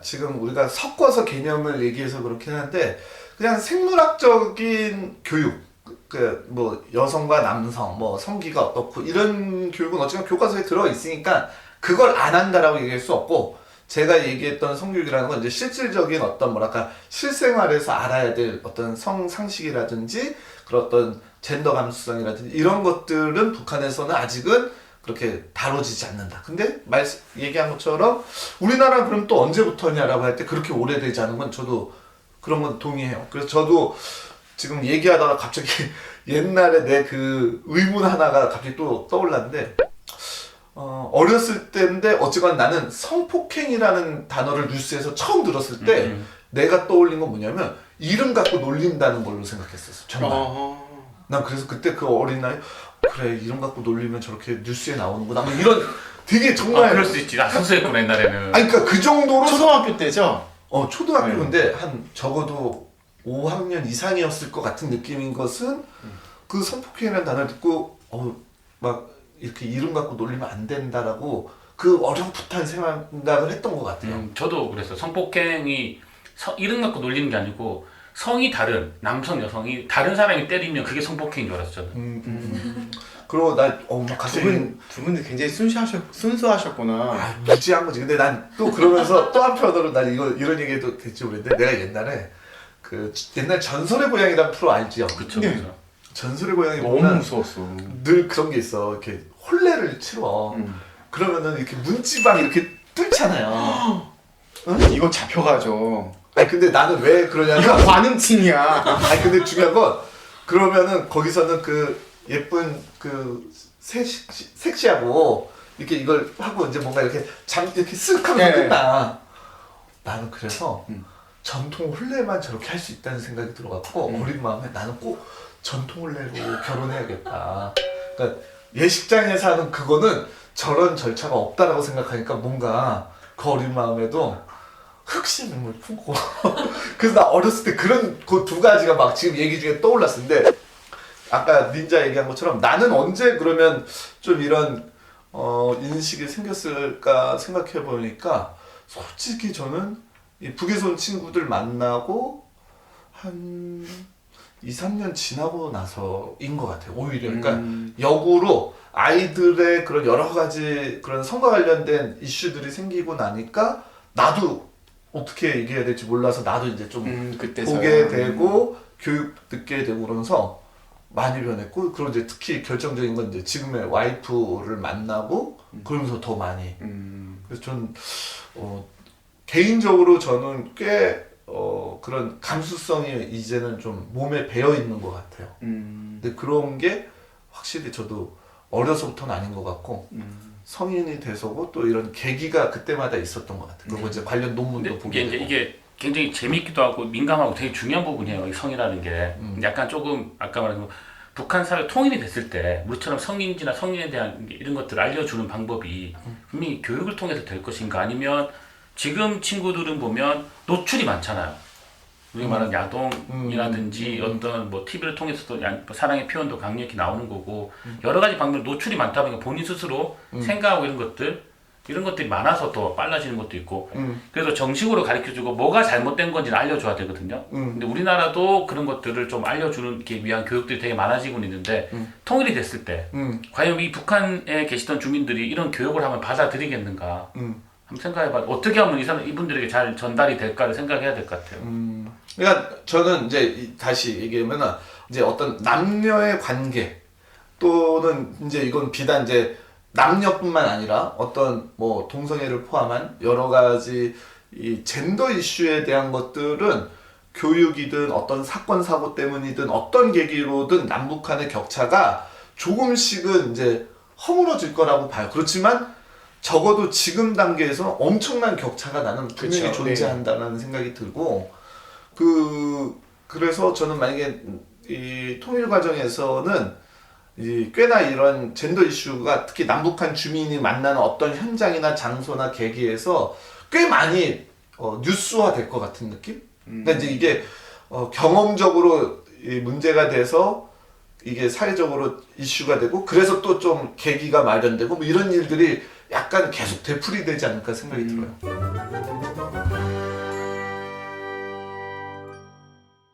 지금 우리가 섞어서 개념을 얘기해서 그렇긴 한데 그냥 생물학적인 교육, 그 뭐 여성과 남성, 뭐 성기가 어떻고 이런 교육은 어쨌든 교과서에 들어 있으니까 그걸 안 한다라고 얘기할 수 없고, 제가 얘기했던 성교육이라는 건 이제 실질적인 어떤 뭐랄까 실생활에서 알아야 될 어떤 성 상식이라든지 그런 어떤 젠더 감수성이라든지 이런 것들은 북한에서는 아직은 그렇게 다뤄지지 않는다. 근데 얘기한 것처럼 우리나라는 그럼 또 언제부터냐라고 할 때 그렇게 오래되지 않은 건 저도 그런 건 동의해요. 그래서 저도 지금 얘기하다가 갑자기 옛날에 내 그 의문 하나가 갑자기 또 떠올랐는데, 어렸을 때인데 어쨌건 나는 성폭행이라는 단어를 뉴스에서 처음 들었을 때 내가 떠올린 건 뭐냐면 이름 갖고 놀린다는 걸로 생각했었어. 정말. 난 그래서 그때 그 어린 나이 그래 이름 갖고 놀리면 저렇게 뉴스에 나오는구나 뭐 이런 되게 정말 그럴 수 있지. 나 순수했구나 옛날에는. 아니 그러니까 그 정도로 초등학교 때죠? 초등학교인데 한 적어도 5학년 이상이었을 것 같은 느낌인 것은 그 성폭행이라는 단어를 듣고 막 이렇게 이름 갖고 놀리면 안 된다라고 그 어렴풋한 생각을 했던 것 같아요. 저도 그랬어. 성폭행이 이름 갖고 놀리는 게 아니고 성이 다른 남성 여성이 다른 사람이 때리면 그게 성폭행인 줄 알았어. 그리고 나 막 갑자기 두 분들 굉장히 순수하셨구나. 무지한 거지. 근데 난 또 그러면서 또 한편으로 난 이런 얘기도 될지 모르겠는데, 내가 옛날에 그 옛날 전설의 고향이라는 프로 알지요? 그쵸. 네. 그쵸. 전설의 고향이 너무 보면 무서웠어. 늘 그런 게 있어. 이렇게 혼례를 치러. 그러면은 이렇게 문지방이 이렇게 뚫잖아요. 이거 잡혀가죠. 아니 근데 나는 왜 이거 그러냐면 관음증이야. 아니 근데 중요한 건 그러면은 거기서는 그 예쁜 그 섹시하고 이렇게 이걸 하고 이제 뭔가 이렇게 이렇게 쓱 하면 끝나. 나는 그래서 전통 혼례만 저렇게 할 수 있다는 생각이 들어갖고 어린 마음에 나는 꼭 전통 혼례로 결혼해야겠다. 그러니까 예식장에서 하는 그거는 저런 절차가 없다라고 생각하니까 뭔가 그 어린 마음에도 흑심을 품고 그래서 나 어렸을 때 그런 그 두 가지가 막 지금 얘기 중에 떠올랐는데, 아까 닌자 얘기한 것처럼 나는 언제 그러면 좀 이런 인식이 생겼을까 생각해 보니까 솔직히 저는 이 북에서 온 친구들 만나고 한 2, 3년 지나고 나서인 것 같아요. 오히려 그러니까 역으로 아이들의 그런 여러 가지 그런 성과 관련된 이슈들이 생기고 나니까 나도 어떻게 얘기해야 될지 몰라서 나도 이제 좀 보게 되고 교육 듣게 되고 그러면서 많이 변했고, 그리고 이제 특히 결정적인 건 이제 지금의 와이프를 만나고 그러면서 더 많이. 그래서 전 개인적으로 저는 꽤 그런 감수성이 이제는 좀 몸에 배어 있는 것 같아요. 근데 그런 게 확실히 저도 어려서부터는 아닌 것 같고 성인이 돼서고 또 이런 계기가 그때마다 있었던 것 같아요. 그리고 이제 관련 논문도 보게 되고. 이게 굉장히 재밌기도 하고 민감하고 되게 중요한 부분이에요. 이 성이라는 게 약간 조금 아까 말한 북한 사회 통일이 됐을 때 우리처럼 성인지나 성인에 대한 이런 것들을 알려주는 방법이 분명히 교육을 통해서 될 것인가, 아니면 지금 친구들은 보면 노출이 많잖아요. 우리가 말하는 야동이라든지 어떤 뭐 TV를 통해서도 사랑의 표현도 강력히 나오는 거고 여러 가지 방법 노출이 많다 보니까 본인 스스로 생각하고 이런 것들이 많아서 더 빨라지는 것도 있고 그래서 정식으로 가르쳐주고 뭐가 잘못된 건지는 알려줘야 되거든요. 근데 우리나라도 그런 것들을 좀 알려주는 위한 교육들이 되게 많아지고 있는데 통일이 됐을 때 과연 이 북한에 계시던 주민들이 이런 교육을 하면 받아들이겠는가 한번 생각해봐. 어떻게 하면 이분들에게 잘 전달이 될까를 생각해야 될 것 같아요. 그러니까 저는 이제 다시 얘기하면은 이제 어떤 남녀의 관계 또는 이제 이건 비단 이제 남녀뿐만 아니라 어떤 뭐 동성애를 포함한 여러 가지 이 젠더 이슈에 대한 것들은 교육이든 어떤 사건 사고 때문이든 어떤 계기로든 남북한의 격차가 조금씩은 이제 허물어질 거라고 봐요. 그렇지만 적어도 지금 단계에서 엄청난 격차가 나는 분명히 존재한다는 생각이 들고, 그래서 저는 만약에 이 통일 과정에서는 꽤나 이런 젠더 이슈가 특히 남북한 주민이 만나는 어떤 현장이나 장소나 계기에서 꽤 많이 뉴스화 될 것 같은 느낌? 그러니까 이제 이게 경험적으로 이 문제가 돼서 이게 사회적으로 이슈가 되고 그래서 또 좀 계기가 마련되고 뭐 이런 일들이 약간 계속 되풀이되지 않을까 생각이 들어요.